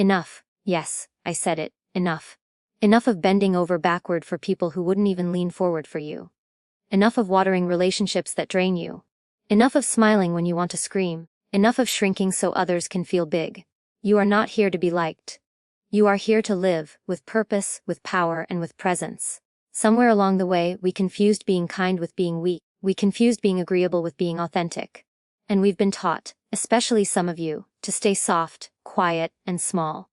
Enough. Yes, I said it. Enough. Enough of bending over backward for people who wouldn't even lean forward for you. Enough of watering relationships that drain you. Enough of smiling when you want to scream. Enough of shrinking so others can feel big. You are not here to be liked. You are here to live, with purpose, with power, and with presence. Somewhere along the way, we confused being kind with being weak. We confused being agreeable with being authentic. And we've been taught, especially some of you, to stay soft, quiet, and small.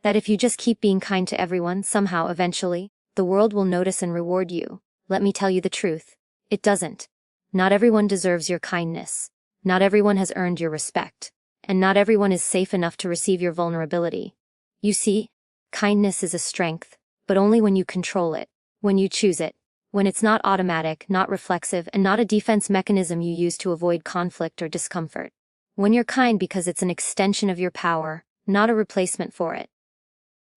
That if you just keep being kind to everyone, somehow, eventually, the world will notice and reward you. Let me tell you the truth. It doesn't. Not everyone deserves your kindness. Not everyone has earned your respect. And not everyone is safe enough to receive your vulnerability. You see, kindness is a strength, but only when you control it, when you choose it, when it's not automatic, not reflexive, and not a defense mechanism you use to avoid conflict or discomfort. When you're kind because it's an extension of your power, not a replacement for it.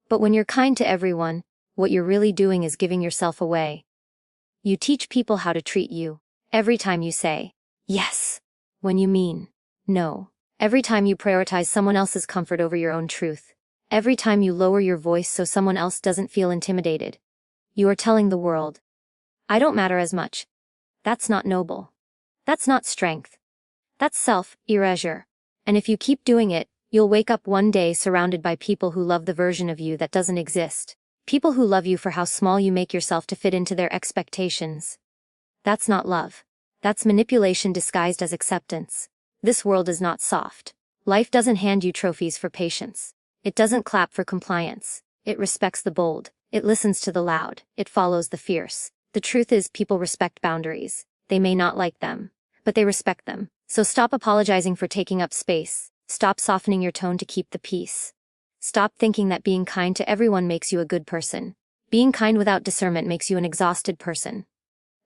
But when you're kind to everyone, what you're really doing is giving yourself away. You teach people how to treat you. Every time you say, yes, when you mean, no. Every time you prioritize someone else's comfort over your own truth. Every time you lower your voice so someone else doesn't feel intimidated. You are telling the world, I don't matter as much. That's not noble. That's not strength. That's self-erasure. And if you keep doing it, you'll wake up one day surrounded by people who love the version of you that doesn't exist. People who love you for how small you make yourself to fit into their expectations. That's not love. That's manipulation disguised as acceptance. This world is not soft. Life doesn't hand you trophies for patience. It doesn't clap for compliance. It respects the bold. It listens to the loud. It follows the fierce. The truth is, people respect boundaries. They may not like them, but they respect them. So stop apologizing for taking up space. Stop softening your tone to keep the peace. Stop thinking that being kind to everyone makes you a good person. Being kind without discernment makes you an exhausted person.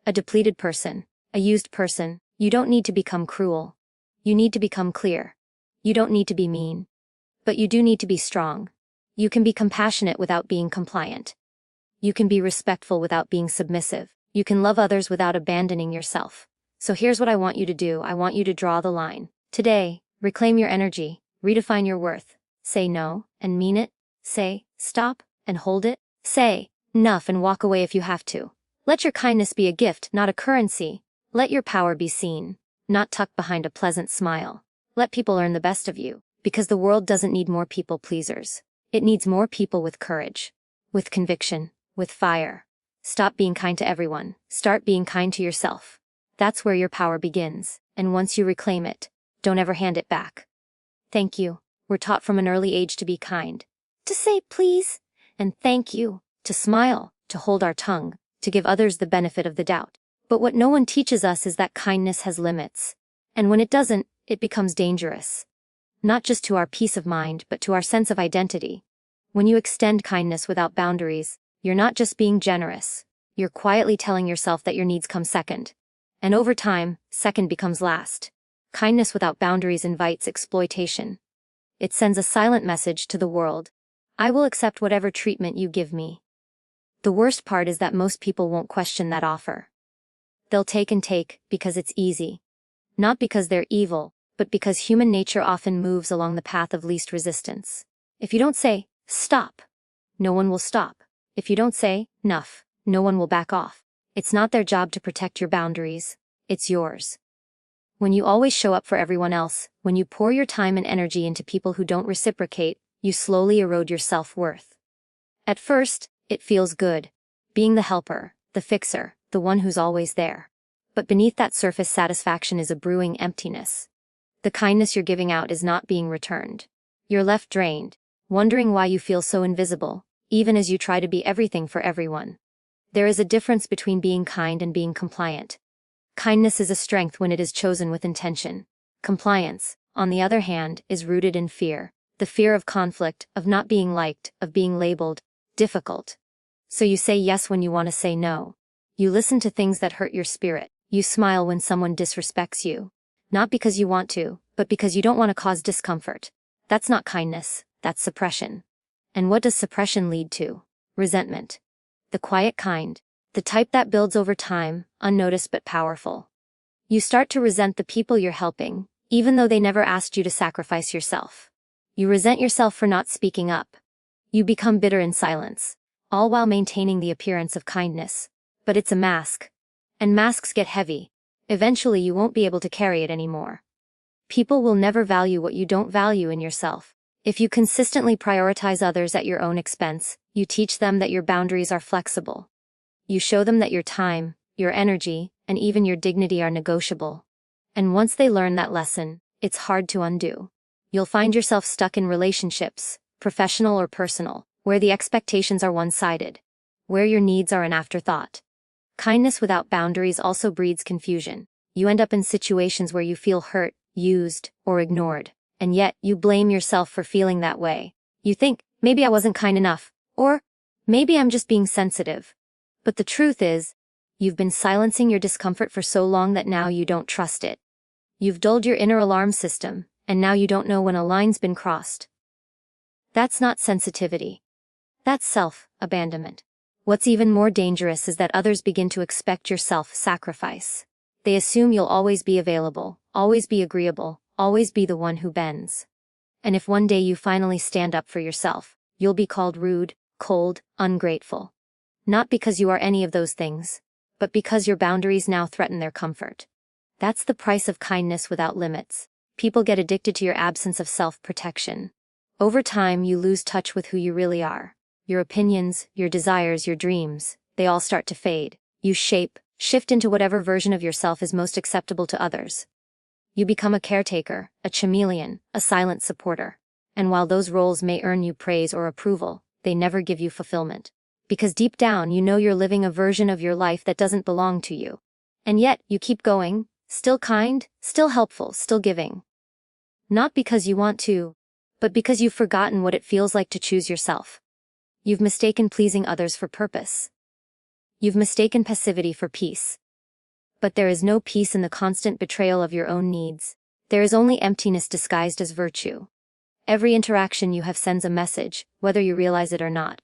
A depleted person. A used person. You don't need to become cruel. You need to become clear. You don't need to be mean. But you do need to be strong. You can be compassionate without being compliant. You can be respectful without being submissive. You can love others without abandoning yourself. So here's what I want you to do. I want you to draw the line. Today, reclaim your energy. Redefine your worth. Say no, and mean it. Say stop, and hold it. Say enough and walk away if you have to. Let your kindness be a gift, not a currency. Let your power be seen, not tucked behind a pleasant smile. Let people earn the best of you, because the world doesn't need more people pleasers. It needs more people with courage, with conviction, with fire. Stop being kind to everyone. Start being kind to yourself. That's where your power begins, and once you reclaim it, don't ever hand it back. Thank you. We're taught from an early age to be kind, to say please, and thank you, to smile, to hold our tongue, to give others the benefit of the doubt. But what no one teaches us is that kindness has limits. And when it doesn't, it becomes dangerous. Not just to our peace of mind, but to our sense of identity. When you extend kindness without boundaries, you're not just being generous. You're quietly telling yourself that your needs come second. And over time, second becomes last. Kindness without boundaries invites exploitation. It sends a silent message to the world. I will accept whatever treatment you give me. The worst part is that most people won't question that offer. They'll take and take because it's easy. Not because they're evil, but because human nature often moves along the path of least resistance. If you don't say, stop, no one will stop. If you don't say, enough, no one will back off. It's not their job to protect your boundaries. It's yours. When you always show up for everyone else, when you pour your time and energy into people who don't reciprocate, you slowly erode your self-worth. At first, it feels good. Being the helper, the fixer, the one who's always there. But beneath that surface satisfaction is a brewing emptiness. The kindness you're giving out is not being returned. You're left drained, wondering why you feel so invisible, even as you try to be everything for everyone. There is a difference between being kind and being compliant. Kindness is a strength when it is chosen with intention. Compliance, on the other hand, is rooted in fear. The fear of conflict, of not being liked, of being labeled difficult. So you say yes when you want to say no. You listen to things that hurt your spirit. You smile when someone disrespects you. Not because you want to, but because you don't want to cause discomfort. That's not kindness, that's suppression. And what does suppression lead to? Resentment. The quiet kind. The type that builds over time, unnoticed but powerful. You start to resent the people you're helping, even though they never asked you to sacrifice yourself. You resent yourself for not speaking up. You become bitter in silence, all while maintaining the appearance of kindness. But it's a mask. And masks get heavy. Eventually you won't be able to carry it anymore. People will never value what you don't value in yourself. If you consistently prioritize others at your own expense, you teach them that your boundaries are flexible. You show them that your time, your energy, and even your dignity are negotiable. And once they learn that lesson, it's hard to undo. You'll find yourself stuck in relationships, professional or personal, where the expectations are one-sided, where your needs are an afterthought. Kindness without boundaries also breeds confusion. You end up in situations where you feel hurt, used, or ignored, and yet you blame yourself for feeling that way. You think, maybe I wasn't kind enough, or maybe I'm just being sensitive. But the truth is, you've been silencing your discomfort for so long that now you don't trust it. You've dulled your inner alarm system, and now you don't know when a line's been crossed. That's not sensitivity. That's self-abandonment. What's even more dangerous is that others begin to expect your self-sacrifice. They assume you'll always be available, always be agreeable, always be the one who bends. And if one day you finally stand up for yourself, you'll be called rude, cold, ungrateful. Not because you are any of those things, but because your boundaries now threaten their comfort. That's the price of kindness without limits. People get addicted to your absence of self-protection. Over time, you lose touch with who you really are. Your opinions, your desires, your dreams, they all start to fade. You shift into whatever version of yourself is most acceptable to others. You become a caretaker, a chameleon, a silent supporter. And while those roles may earn you praise or approval, they never give you fulfillment. Because deep down you know you're living a version of your life that doesn't belong to you. And yet, you keep going, still kind, still helpful, still giving. Not because you want to, but because you've forgotten what it feels like to choose yourself. You've mistaken pleasing others for purpose. You've mistaken passivity for peace. But there is no peace in the constant betrayal of your own needs. There is only emptiness disguised as virtue. Every interaction you have sends a message, whether you realize it or not.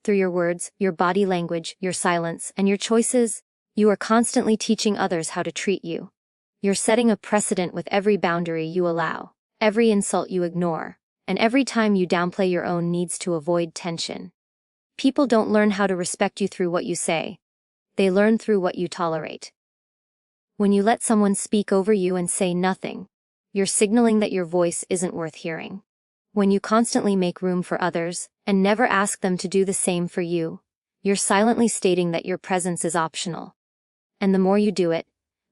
Through your words, your body language, your silence, and your choices, you are constantly teaching others how to treat you. You're setting a precedent with every boundary you allow, every insult you ignore, and every time you downplay your own needs to avoid tension. People don't learn how to respect you through what you say. They learn through what you tolerate. When you let someone speak over you and say nothing, you're signaling that your voice isn't worth hearing. When you constantly make room for others, and never ask them to do the same for you, you're silently stating that your presence is optional. And the more you do it,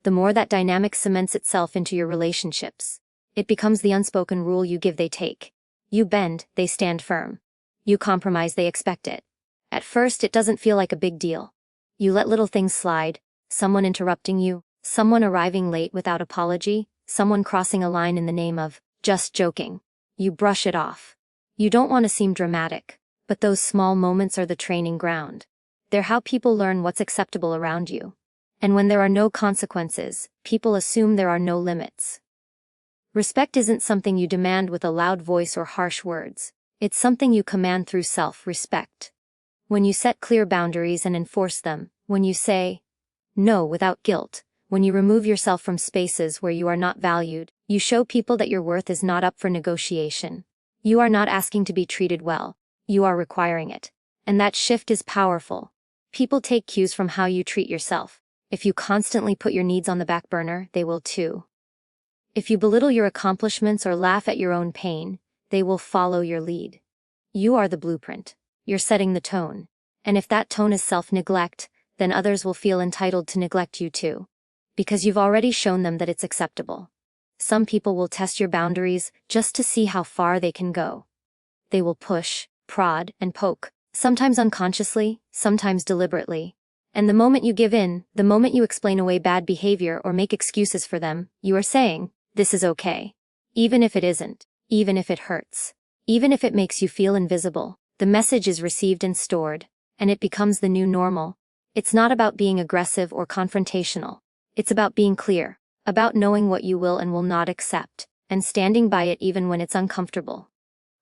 the more that dynamic cements itself into your relationships. It becomes the unspoken rule: you give, they take. You bend, they stand firm. You compromise, they expect it. At first it doesn't feel like a big deal. You let little things slide, someone interrupting you, someone arriving late without apology, someone crossing a line in the name of just joking. You brush it off. You don't want to seem dramatic, but those small moments are the training ground. They're how people learn what's acceptable around you. And when there are no consequences, people assume there are no limits. Respect isn't something you demand with a loud voice or harsh words. It's something you command through self-respect. When you set clear boundaries and enforce them, when you say no without guilt, when you remove yourself from spaces where you are not valued, you show people that your worth is not up for negotiation. You are not asking to be treated well, you are requiring it. And that shift is powerful. People take cues from how you treat yourself. If you constantly put your needs on the back burner, they will too. If you belittle your accomplishments or laugh at your own pain, they will follow your lead. You are the blueprint. You're setting the tone. And if that tone is self-neglect, then others will feel entitled to neglect you too. Because you've already shown them that it's acceptable. Some people will test your boundaries just to see how far they can go. They will push, prod, and poke, sometimes unconsciously, sometimes deliberately. And the moment you give in, the moment you explain away bad behavior or make excuses for them, you are saying, this is okay. Even if it isn't, even if it hurts, even if it makes you feel invisible, the message is received and stored, and it becomes the new normal. It's not about being aggressive or confrontational. It's about being clear, about knowing what you will and will not accept, and standing by it even when it's uncomfortable.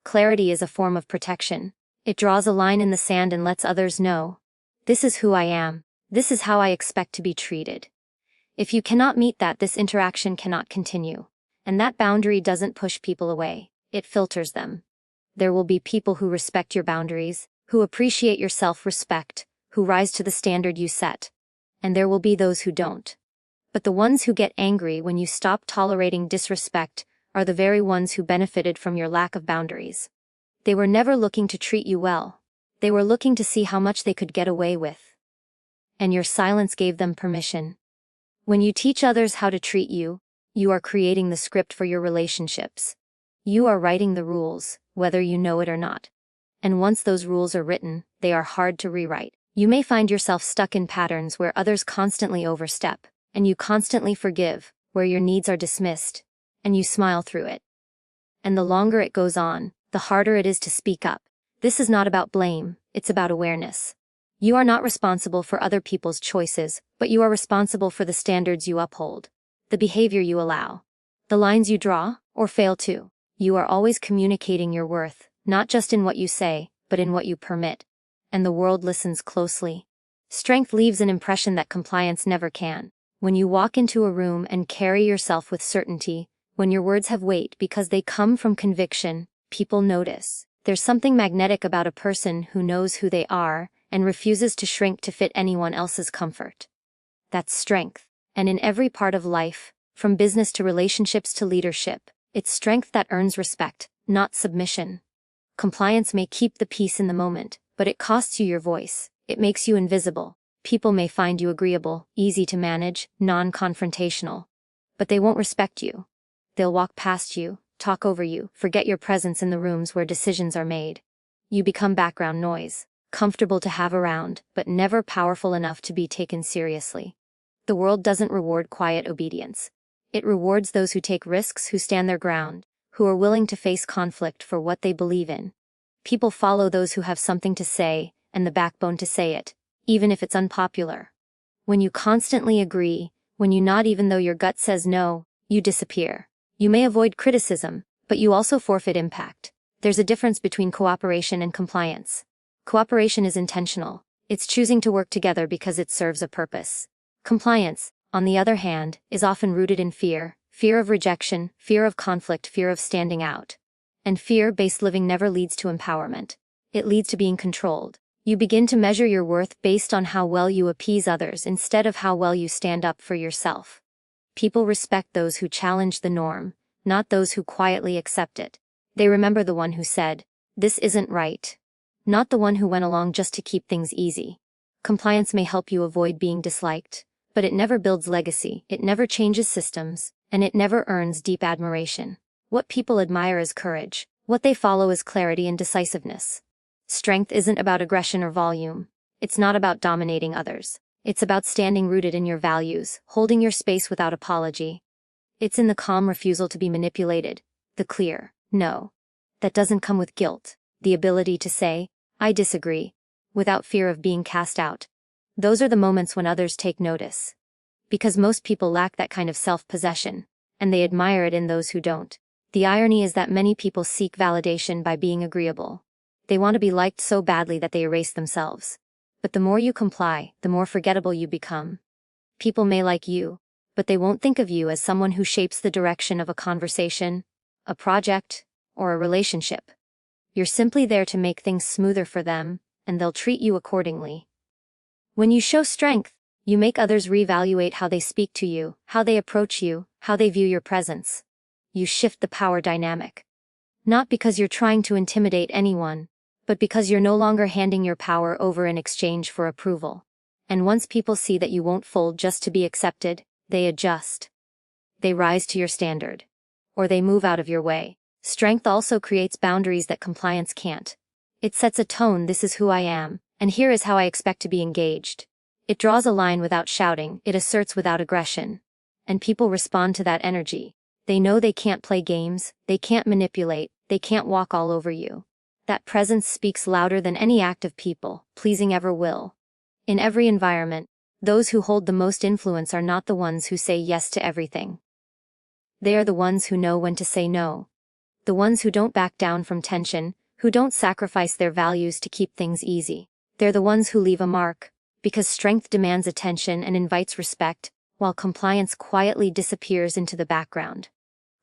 Clarity is a form of protection. It draws a line in the sand and lets others know, this is who I am, this is how I expect to be treated. If you cannot meet that, this interaction cannot continue. And that boundary doesn't push people away. it filters them. There will be people who respect your boundaries, who appreciate your self-respect, who rise to the standard you set. And there will be those who don't. But the ones who get angry when you stop tolerating disrespect are the very ones who benefited from your lack of boundaries. They were never looking to treat you well. They were looking to see how much they could get away with. And your silence gave them permission. When you teach others how to treat you, you are creating the script for your relationships. You are writing the rules, whether you know it or not. And once those rules are written, they are hard to rewrite. You may find yourself stuck in patterns where others constantly overstep, and you constantly forgive, where your needs are dismissed, and you smile through it. And the longer it goes on, the harder it is to speak up. This is not about blame, it's about awareness. You are not responsible for other people's choices, but you are responsible for the standards you uphold, the behavior you allow, the lines you draw, or fail to. You are always communicating your worth, not just in what you say, but in what you permit. And the world listens closely. Strength leaves an impression that compliance never can. When you walk into a room and carry yourself with certainty, when your words have weight because they come from conviction, people notice. There's something magnetic about a person who knows who they are and refuses to shrink to fit anyone else's comfort. That's strength. And in every part of life, from business to relationships to leadership, it's strength that earns respect, not submission. Compliance may keep the peace in the moment, but it costs you your voice. It makes you invisible. People may find you agreeable, easy to manage, non-confrontational. But they won't respect you. They'll walk past you, talk over you, forget your presence in the rooms where decisions are made. You become background noise, comfortable to have around, but never powerful enough to be taken seriously. The world doesn't reward quiet obedience. It rewards those who take risks, who stand their ground, who are willing to face conflict for what they believe in. People follow those who have something to say, and the backbone to say it, even if it's unpopular. When you constantly agree, when you nod even though your gut says no, you disappear. You may avoid criticism, but you also forfeit impact. There's a difference between cooperation and compliance. Cooperation is intentional. It's choosing to work together because it serves a purpose. Compliance, on the other hand, is often rooted in fear, fear of rejection, fear of conflict, fear of standing out. And fear-based living never leads to empowerment. It leads to being controlled. You begin to measure your worth based on how well you appease others instead of how well you stand up for yourself. People respect those who challenge the norm, not those who quietly accept it. They remember the one who said, "This isn't right," not the one who went along just to keep things easy. Compliance may help you avoid being disliked, but it never builds legacy, it never changes systems, and it never earns deep admiration. What people admire is courage. What they follow is clarity and decisiveness. Strength isn't about aggression or volume. It's not about dominating others. It's about standing rooted in your values, holding your space without apology. It's in the calm refusal to be manipulated, the clear no that doesn't come with guilt, the ability to say, "I disagree," without fear of being cast out. Those are the moments when others take notice. Because most people lack that kind of self-possession, and they admire it in those who don't. The irony is that many people seek validation by being agreeable. They want to be liked so badly that they erase themselves. But the more you comply, the more forgettable you become. People may like you, but they won't think of you as someone who shapes the direction of a conversation, a project, or a relationship. You're simply there to make things smoother for them, and they'll treat you accordingly. When you show strength, you make others reevaluate how they speak to you, how they approach you, how they view your presence. You shift the power dynamic. Not because you're trying to intimidate anyone, but because you're no longer handing your power over in exchange for approval. And once people see that you won't fold just to be accepted, they adjust. They rise to your standard. Or they move out of your way. Strength also creates boundaries that compliance can't. It sets a tone: this is who I am, and here is how I expect to be engaged. It draws a line without shouting, it asserts without aggression. And people respond to that energy. They know they can't play games, they can't manipulate, they can't walk all over you. That presence speaks louder than any act of people-pleasing ever will. In every environment, those who hold the most influence are not the ones who say yes to everything. They are the ones who know when to say no. The ones who don't back down from tension, who don't sacrifice their values to keep things easy. They're the ones who leave a mark, because strength demands attention and invites respect, while compliance quietly disappears into the background.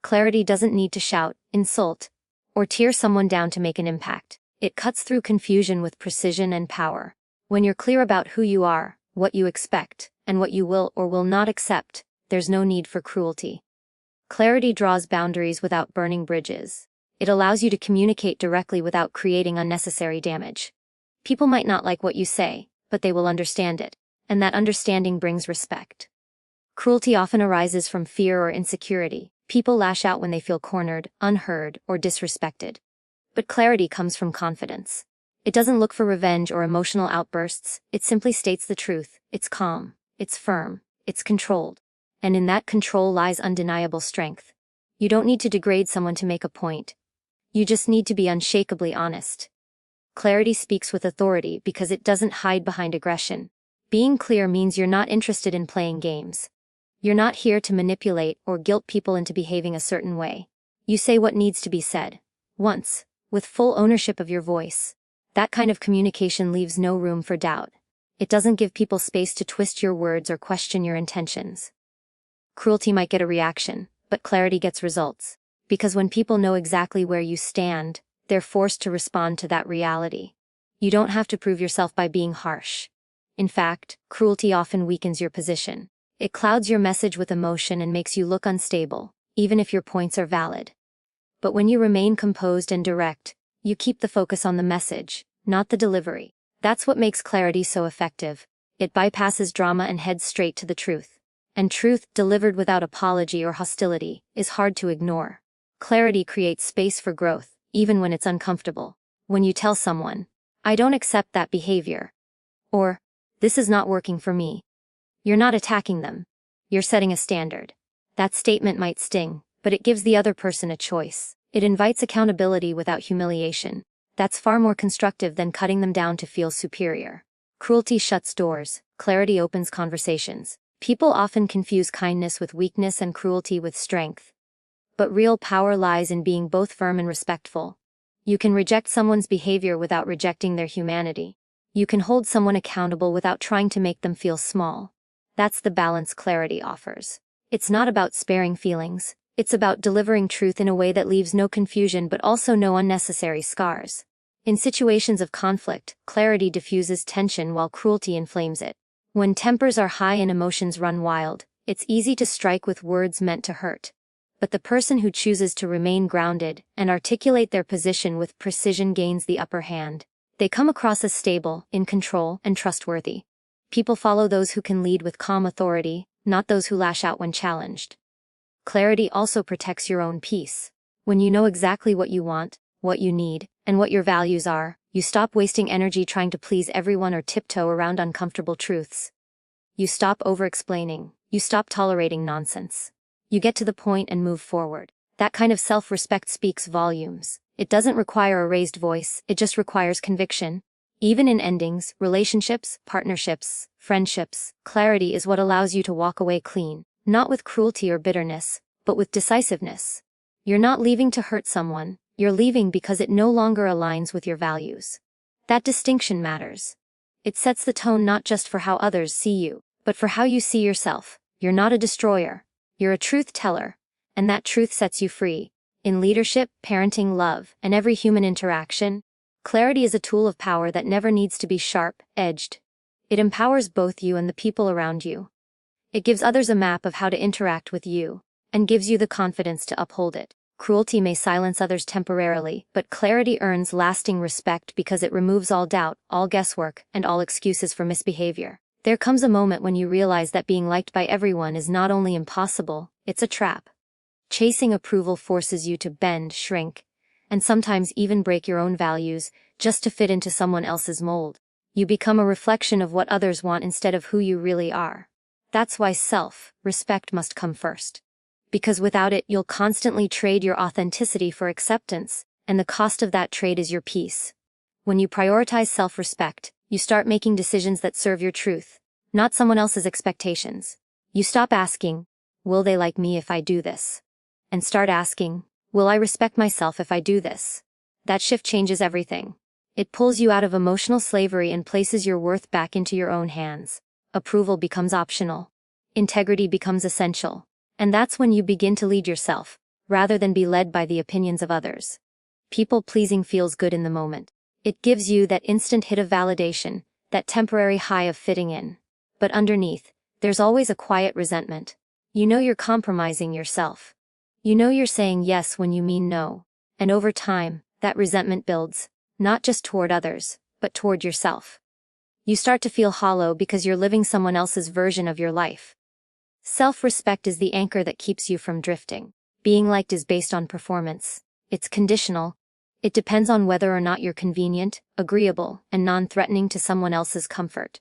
Clarity doesn't need to shout, insult, or tear someone down to make an impact. It cuts through confusion with precision and power. When you're clear about who you are, what you expect, and what you will or will not accept, there's no need for cruelty. Clarity draws boundaries without burning bridges. It allows you to communicate directly without creating unnecessary damage. People might not like what you say, but they will understand it, and that understanding brings respect. Cruelty often arises from fear or insecurity. People lash out when they feel cornered, unheard, or disrespected. But clarity comes from confidence. It doesn't look for revenge or emotional outbursts, it simply states the truth. It's calm, it's firm, it's controlled. And in that control lies undeniable strength. You don't need to degrade someone to make a point. You just need to be unshakably honest. Clarity speaks with authority because it doesn't hide behind aggression. Being clear means you're not interested in playing games. You're not here to manipulate or guilt people into behaving a certain way. You say what needs to be said. Once, with full ownership of your voice. That kind of communication leaves no room for doubt. It doesn't give people space to twist your words or question your intentions. Cruelty might get a reaction, but clarity gets results. Because when people know exactly where you stand, they're forced to respond to that reality. You don't have to prove yourself by being harsh. In fact, cruelty often weakens your position. It clouds your message with emotion and makes you look unstable, even if your points are valid. But when you remain composed and direct, you keep the focus on the message, not the delivery. That's what makes clarity so effective. It bypasses drama and heads straight to the truth. And truth, delivered without apology or hostility, is hard to ignore. Clarity creates space for growth, even when it's uncomfortable. When you tell someone, "I don't accept that behavior," or "This is not working for me," you're not attacking them. You're setting a standard. That statement might sting, but it gives the other person a choice. It invites accountability without humiliation. That's far more constructive than cutting them down to feel superior. Cruelty shuts doors, clarity opens conversations. People often confuse kindness with weakness and cruelty with strength. But real power lies in being both firm and respectful. You can reject someone's behavior without rejecting their humanity. You can hold someone accountable without trying to make them feel small. That's the balance clarity offers. It's not about sparing feelings. It's about delivering truth in a way that leaves no confusion but also no unnecessary scars. In situations of conflict, clarity diffuses tension while cruelty inflames it. When tempers are high and emotions run wild, it's easy to strike with words meant to hurt. But the person who chooses to remain grounded and articulate their position with precision gains the upper hand. They come across as stable, in control, and trustworthy. People follow those who can lead with calm authority, not those who lash out when challenged. Clarity also protects your own peace. When you know exactly what you want, what you need, and what your values are, you stop wasting energy trying to please everyone or tiptoe around uncomfortable truths. You stop over-explaining. You stop tolerating nonsense. You get to the point and move forward. That kind of self-respect speaks volumes. It doesn't require a raised voice, it just requires conviction. Even in endings, relationships, partnerships, friendships, clarity is what allows you to walk away clean, not with cruelty or bitterness, but with decisiveness. You're not leaving to hurt someone, you're leaving because it no longer aligns with your values. That distinction matters. It sets the tone not just for how others see you, but for how you see yourself. You're not a destroyer. You're a truth teller, and that truth sets you free. In leadership, parenting, love, and every human interaction, clarity is a tool of power that never needs to be sharp-edged. It empowers both you and the people around you. It gives others a map of how to interact with you, and gives you the confidence to uphold it. Cruelty may silence others temporarily, but clarity earns lasting respect because it removes all doubt, all guesswork, and all excuses for misbehavior. There comes a moment when you realize that being liked by everyone is not only impossible, it's a trap. Chasing approval forces you to bend, shrink, and sometimes even break your own values, just to fit into someone else's mold. You become a reflection of what others want instead of who you really are. That's why self-respect must come first. Because without it, you'll constantly trade your authenticity for acceptance, and the cost of that trade is your peace. When you prioritize self-respect, you start making decisions that serve your truth, not someone else's expectations. You stop asking, "Will they like me if I do this?" and start asking, "Will I respect myself if I do this?" That shift changes everything. It pulls you out of emotional slavery and places your worth back into your own hands. Approval becomes optional. Integrity becomes essential. And that's when you begin to lead yourself, rather than be led by the opinions of others. People-pleasing feels good in the moment. It gives you that instant hit of validation, that temporary high of fitting in. But underneath, there's always a quiet resentment. You know you're compromising yourself. You know you're saying yes when you mean no. And over time, that resentment builds, not just toward others, but toward yourself. You start to feel hollow because you're living someone else's version of your life. Self-respect is the anchor that keeps you from drifting. Being liked is based on performance. It's conditional. It depends on whether or not you're convenient, agreeable, and non-threatening to someone else's comfort.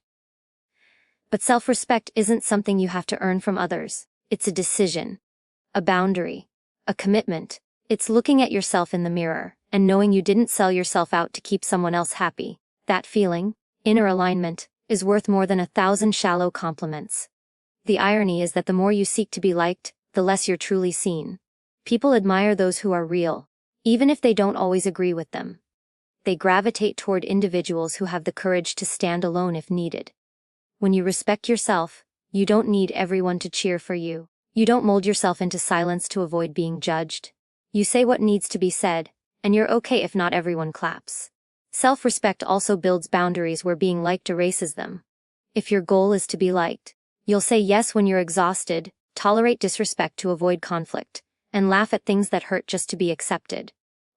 But self-respect isn't something you have to earn from others. It's a decision, a boundary, a commitment. It's looking at yourself in the mirror and knowing you didn't sell yourself out to keep someone else happy. That feeling, inner alignment, is worth more than 1,000 shallow compliments. The irony is that the more you seek to be liked, the less you're truly seen. People admire those who are real, even if they don't always agree with them. They gravitate toward individuals who have the courage to stand alone if needed. When you respect yourself, you don't need everyone to cheer for you. You don't mold yourself into silence to avoid being judged. You say what needs to be said, and you're okay if not everyone claps. Self-respect also builds boundaries where being liked erases them. If your goal is to be liked, you'll say yes when you're exhausted, tolerate disrespect to avoid conflict, and laugh at things that hurt just to be accepted.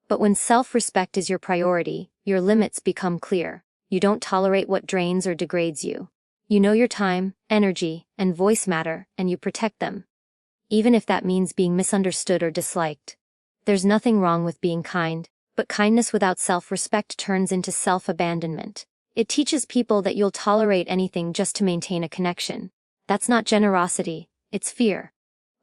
But when self-respect is your priority, your limits become clear. You don't tolerate what drains or degrades you. You know your time, energy, and voice matter, and you protect them. Even if that means being misunderstood or disliked. There's nothing wrong with being kind, but kindness without self-respect turns into self-abandonment. It teaches people that you'll tolerate anything just to maintain a connection. That's not generosity, it's fear.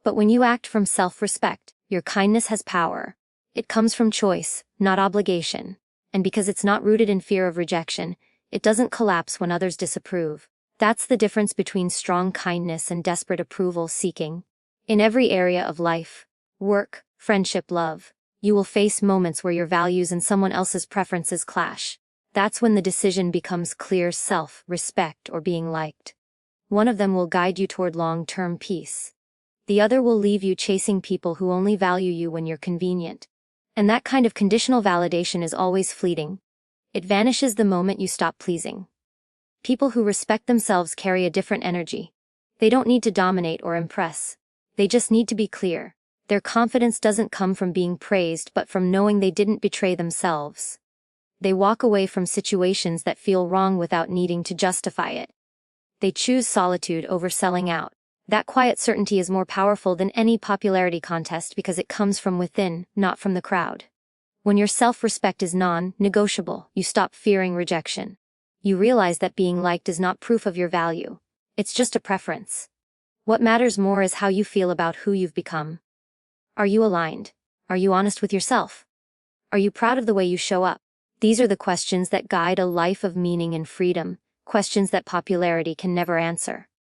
But when you act from self-respect, your kindness has power. It comes from choice, not obligation. And because it's not rooted in fear of rejection, it doesn't collapse when others disapprove. That's the difference between strong kindness and desperate approval seeking. In every area of life, work, friendship, love, you will face moments where your values and someone else's preferences clash. That's when the decision becomes clear: self-respect or being liked. One of them will guide you toward long-term peace. The other will leave you chasing people who only value you when you're convenient. And that kind of conditional validation is always fleeting. It vanishes the moment you stop pleasing. People who respect themselves carry a different energy. They don't need to dominate or impress. They just need to be clear. Their confidence doesn't come from being praised but from knowing they didn't betray themselves. They walk away from situations that feel wrong without needing to justify it. They choose solitude over selling out. That quiet certainty is more powerful than any popularity contest because it comes from within, not from the crowd. When your self-respect is non-negotiable, you stop fearing rejection. You realize that being liked is not proof of your value. It's just a preference. What matters more is how you feel about who you've become. Are you aligned? Are you honest with yourself? Are you proud of the way you show up? These are the questions that guide a life of meaning and freedom, questions that popularity can never answer.